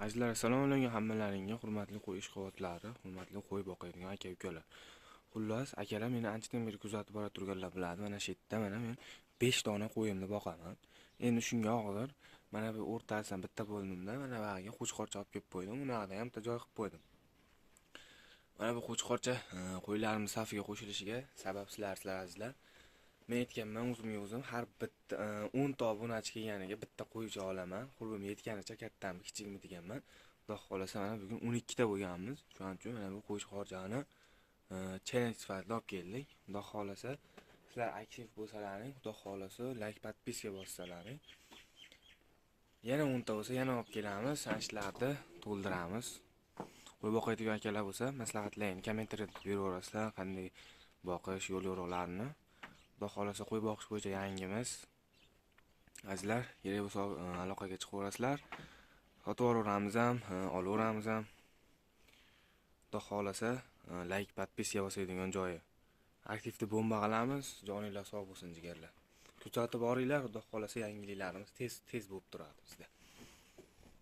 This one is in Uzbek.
Azizlar, assalomu alaykum hammalaringga, hurmatli qo'y ishqovotlari, hurmatli qo'y boqadigan aka-ukalar. Xullas, akalar meni anchadan beri kuzatib bora turganlar biladi. Mana shu yerda mana men 5 dona qo'yimni boqaman. Endi shunga og'ir, mana bu o'rtasidan bitta bo'limda mana buyoqqa qo'chqorcha olib kelib qo'ydim. Unaqada ham joy qilib qo'ydim. Mana bu qo'chqorcha qo'ylarimiz safiga qo'shilishiga sabab sizlar azizlar. Men aytganman o'zim har bitta 10 ta obunachi kelganiga bitta qo'ycha olaman. Qurbim yetganicha kattami, kichikmi deganman. Xudo xolasa mana bugun 12 ta bo'lganmiz. Shuning uchun mana bu qo'ychqorchani challenge sifatida olib keldik. Xudo xolasa sizlar aktiv bo'lsalaring, xudo xolasa like, podpiska bossalaring. Yana 10 ta bo'lsa yana olib kelamiz, sanchlarni to'ldiramiz. Qo'y boqayotgan akalar bo'lsa, maslahatlarini kommentariyada beraverasizlar, qanday boqish yo'l yo'riqlarini. Xudo xolasa qo'y boqish bo'yicha yangimiz. Azizlar, kerak bo'lsa aloqaga chiqaverasizlar. Sotib olaveramiz ham, olaveramiz ham. Xudo xolasa like, podpiska bosadigan joyi. Aktivni bomba qilamiz. Joninglar sog' bo'lsin jigarlar. Kuzatib boringlar, xudo xolasa yangiliklarimiz tez bo'lib turadi bizda.